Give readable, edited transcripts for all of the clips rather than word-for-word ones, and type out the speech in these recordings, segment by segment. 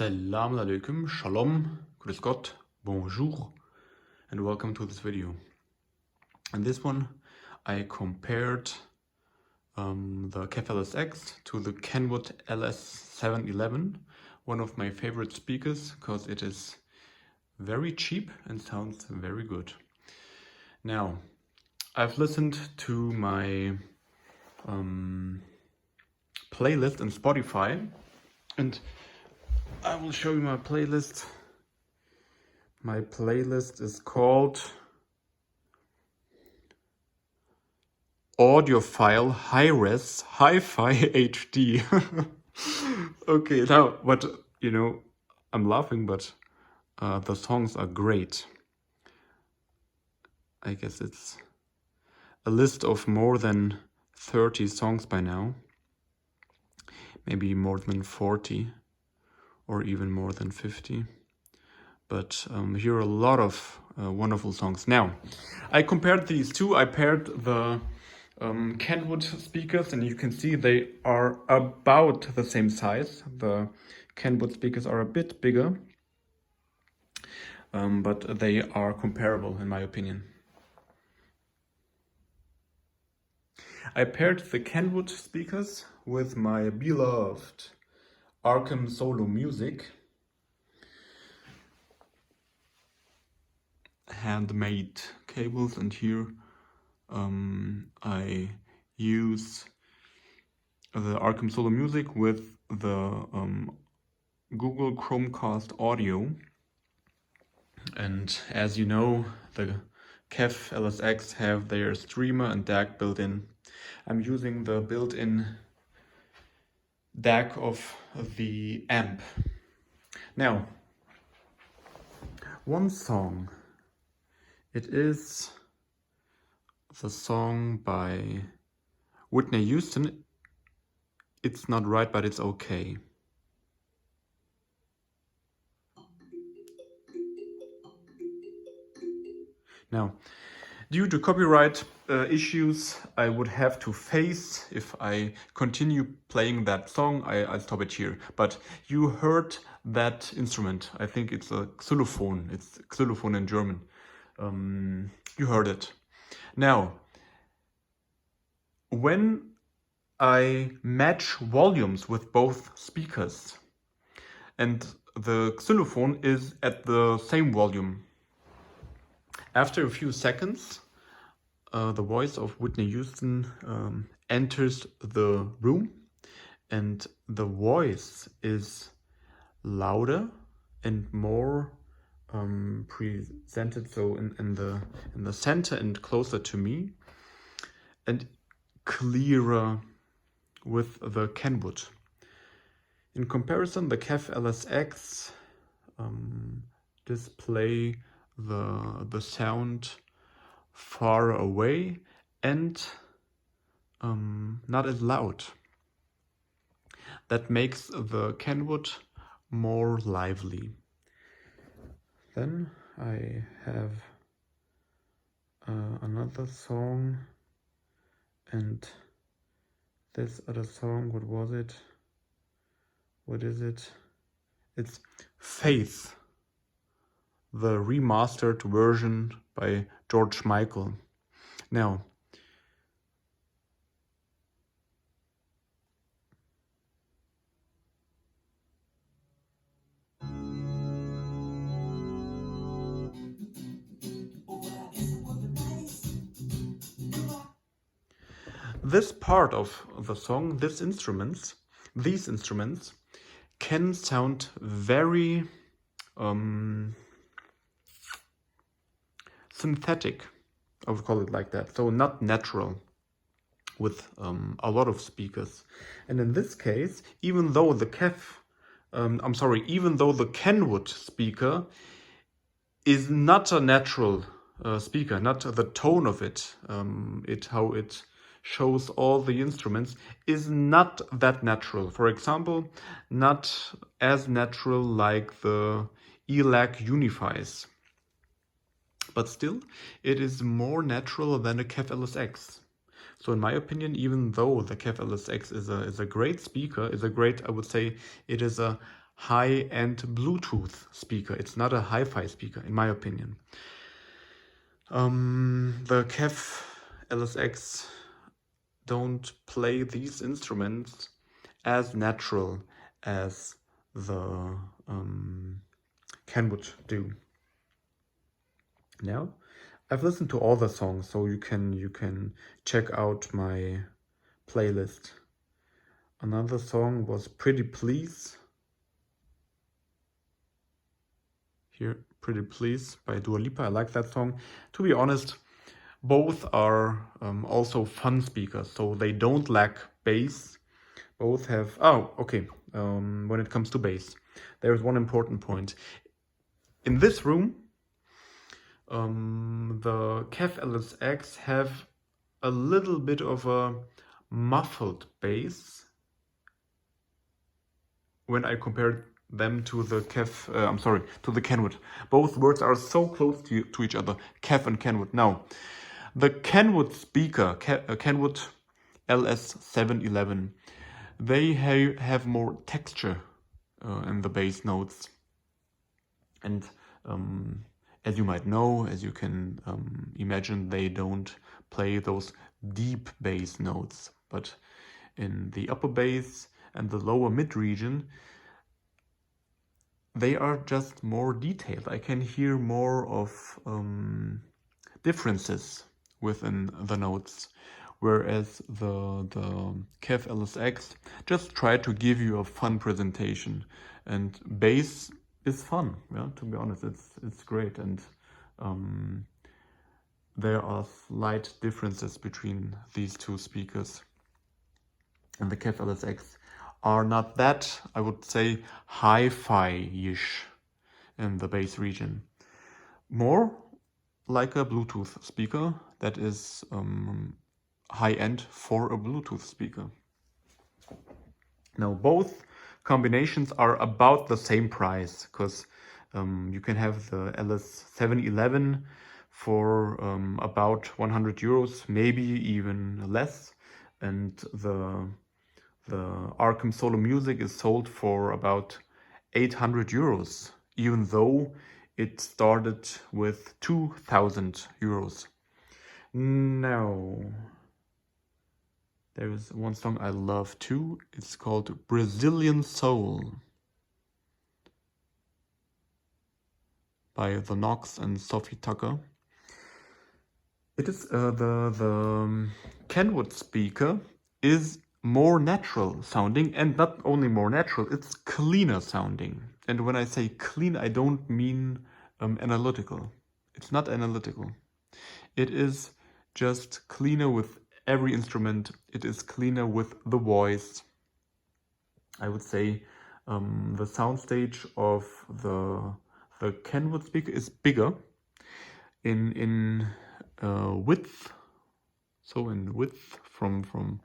Assalamu alaikum, shalom, grüß Gott, bonjour, and welcome to this video. In this one, I compared the KEF LSX to the Kenwood LS711, one of my favorite speakers, because it is very cheap and sounds very good. Now, I've listened to my playlist on Spotify, and I will show you my playlist. My playlist is called Audiophile Hi-Res Hi-Fi HD. Okay, now, but you know, I'm laughing, but the songs are great. I guess it's a list of more than 30 songs by now. Maybe more than 40. Or even more than 50. But here are a lot of wonderful songs. Now, I compared these two. I paired the Kenwood speakers, and you can see they are about the same size. The Kenwood speakers are a bit bigger, but they are comparable in my opinion. I paired the Kenwood speakers with my beloved Arcam Solo Music, handmade cables, and here I use the Arcam Solo Music with the Google Chromecast audio, and as you know, the KEF LSX have their streamer and DAC built in. I'm using the built-in DAC of the amp. Now, one song. It is the song by Whitney Houston. It's not right, but it's okay. Now, due to copyright issues I would have to face if I continue playing that song, I'll stop it here. But you heard that instrument. I think it's a xylophone. It's xylophone in German. You heard it. Now, when I match volumes with both speakers and the xylophone is at the same volume, after a few seconds, the voice of Whitney Houston enters the room, and the voice is louder and more presented, so in the center and closer to me, and clearer with the Kenwood. In comparison, the KEF LSX display the sound far away and not as loud. That makes the Kenwood more lively. Then I have another song, and this other song, what was it? What is it? It's Faith, the remastered version by George Michael. Now, this part of the song, these instruments can sound very synthetic, I would call it like that, so not natural with a lot of speakers. And in this case, even though the Kenwood speaker is not a natural speaker, not the tone of it, how it shows all the instruments is not that natural. For example, not as natural like the ELAC Unifies. But still, it is more natural than the KEF LSX. So in my opinion, even though the KEF LSX is a great speaker, I would say it is a high-end Bluetooth speaker. It's not a hi-fi speaker, in my opinion. The KEF LSX don't play these instruments as natural as the Kenwood do. Now, I've listened to all the songs, so you can check out my playlist. Another song was Pretty Please. Here, Pretty Please by Dua Lipa. I like that song. To be honest, both are also fun speakers, so they don't lack bass. Both have... Oh, okay. When it comes to bass, there's one important point. In this room, the KEF LSX have a little bit of a muffled bass when I compare them to the to the Kenwood. Both words are so close to each other, KEF and Kenwood. Now, the Kenwood speaker, Kenwood LS711, they have more texture in the bass notes. And as you might know, as you can imagine, they don't play those deep bass notes. But in the upper bass and the lower mid region, they are just more detailed. I can hear more of differences within the notes, whereas the KEF LSX just try to give you a fun presentation. And bass is fun, yeah, to be honest. It's great, and there are slight differences between these two speakers. And the KEF LSX are not that, I would say, hi-fi-ish in the bass region. More like a Bluetooth speaker that is high-end for a Bluetooth speaker. Now, both combinations are about the same price, because you can have the LS711 for about 100 euros, maybe even less, and the Arcam Solo Music is sold for about 800 euros, even though it started with 2,000 euros. Now, there is one song I love too. It's called Brazilian Soul by The Knox and Sophie Tucker. It is the Kenwood speaker is more natural sounding, and not only more natural, it's cleaner sounding. And when I say clean, I don't mean analytical. It's not analytical. It is just cleaner with every instrument. It is cleaner with the voice. I would say the soundstage of the Kenwood speaker is bigger in width. So in width from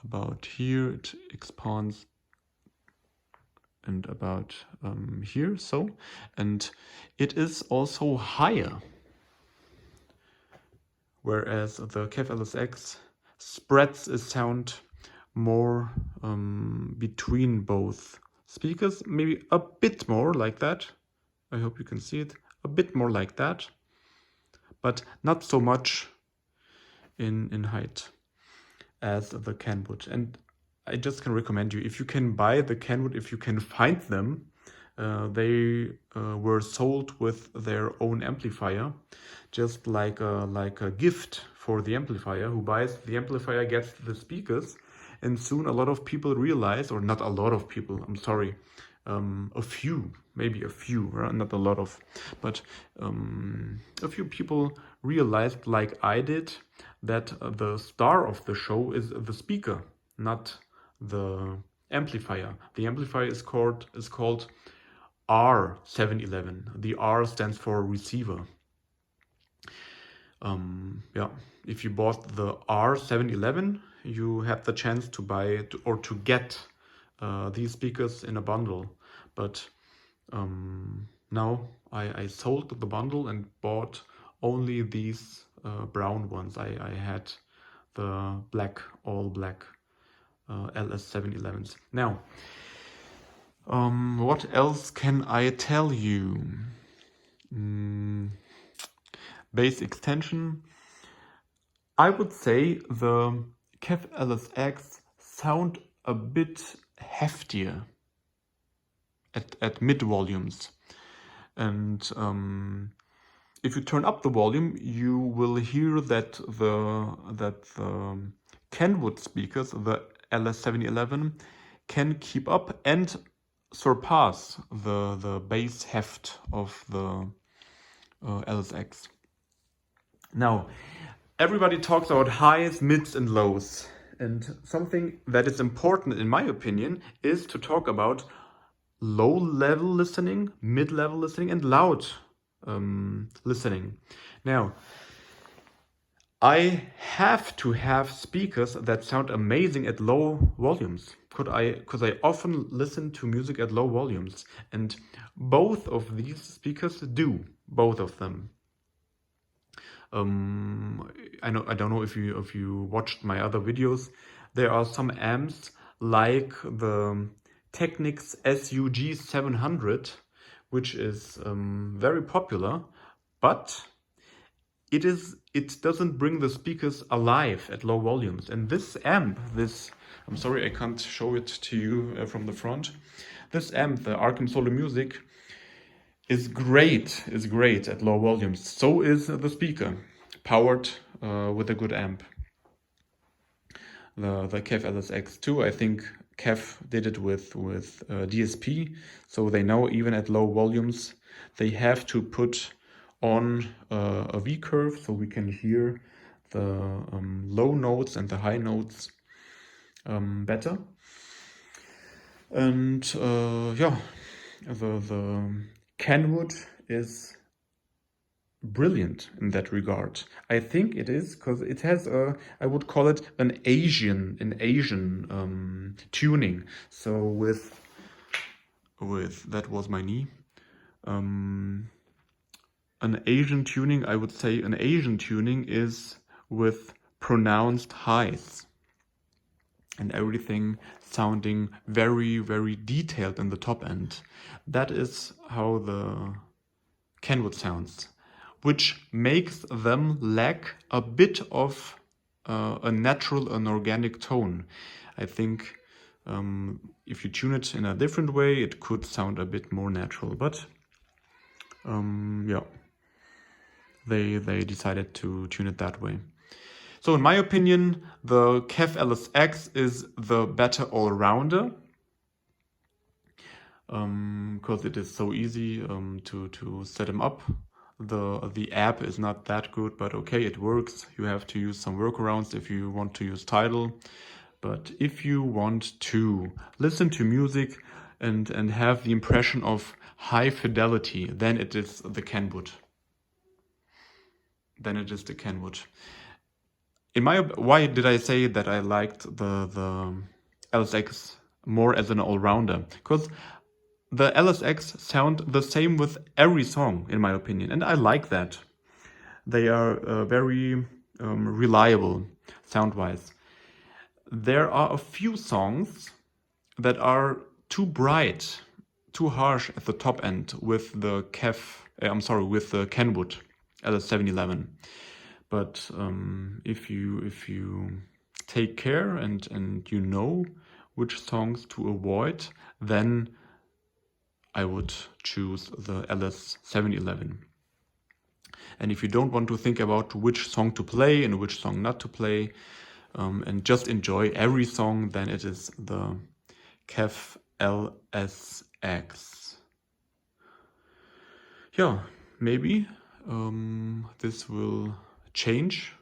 about here it expands, and about here, so, and it is also higher, whereas the KEF LSX spreads its sound more between both speakers, maybe a bit more like that. I hope you can see it, a bit more like that, but not so much in height as the Kenwood. And I just can recommend you, if you can buy the Kenwood, if you can find them, they were sold with their own amplifier, just like a gift for the amplifier. Who buys the amplifier gets the speakers, and soon a lot of people realize, or not a lot of people, I'm sorry, a few, maybe a few, right? Not a lot of, but a few people realized, like I did, that the star of the show is the speaker, not the amplifier. The amplifier is called R711. The R stands for receiver. Yeah, if you bought the R711, you had the chance to buy or to get these speakers in a bundle. But now I sold the bundle and bought only these brown ones. I had the black, all black LS711s. Now, What else can I tell you? Bass extension. I would say the KEF LSX sound a bit heftier at mid volumes. And if you turn up the volume, you will hear that the Kenwood speakers, the LS711, can keep up and surpass the bass heft of the LSX. Now, everybody talks about highs, mids, and lows. And something that is important, in my opinion, is to talk about low-level listening, mid-level listening, and loud listening. Now, I have to have speakers that sound amazing at low volumes. Because I often listen to music at low volumes, and both of these speakers do, both of them. I don't know if you watched my other videos. There are some amps like the Technics SUG 700, which is very popular, but it doesn't bring the speakers alive at low volumes. And this amp, I'm sorry I can't show it to you from the front. This amp, the Arcam Solo Music, is great at low volumes. So is the speaker, powered with a good amp. The KEF LSX too. I think KEF did it with DSP, so they know even at low volumes they have to put on a V curve so we can hear the low notes and the high notes better. And yeah, the Kenwood is brilliant in that regard. I think it is because it has I would call it an Asian tuning. So with that was my knee. An Asian tuning, I would say an Asian tuning is with pronounced highs and everything sounding very, very detailed in the top end. That is how the Kenwood sounds, which makes them lack a bit of a natural and organic tone. I think if you tune it in a different way, it could sound a bit more natural, but yeah, they decided to tune it that way. So in my opinion, the KEF LSX is the better all-rounder, because it is so easy to set them up. The app is not that good, but okay, it works. You have to use some workarounds if you want to use Tidal. But if you want to listen to music and have the impression of high fidelity, then it is the Kenwood. Why did I say that I liked the LSX more as an all-rounder? Because the LSX sound the same with every song, in my opinion, and I like that. They are very reliable sound-wise. There are a few songs that are too bright, too harsh at the top end with the with the Kenwood LS711. But if you take care and you know which songs to avoid, then I would choose the LS711. And if you don't want to think about which song to play and which song not to play, and just enjoy every song, then it is the KEF LSX. Yeah, maybe this will change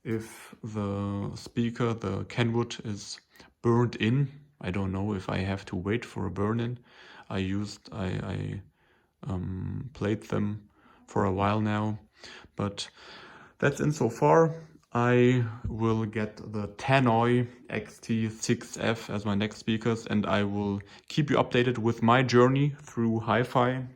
if the speaker, the Kenwood, is burned in. I don't know if I have to wait for a burn-in. I played them for a while now, but that's in so far. I will get the Tannoy XT6F as my next speakers, and I will keep you updated with my journey through hi-fi.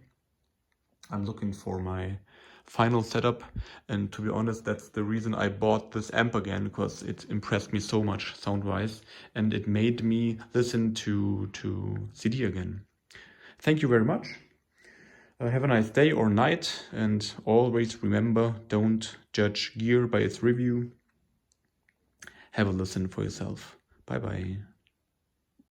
I'm looking for my final setup, and to be honest, that's the reason I bought this amp again, because it impressed me so much sound-wise, and it made me listen to CD again. Thank you very much. Have a nice day or night, and always remember, don't judge gear by its review. Have a listen for yourself. Bye bye.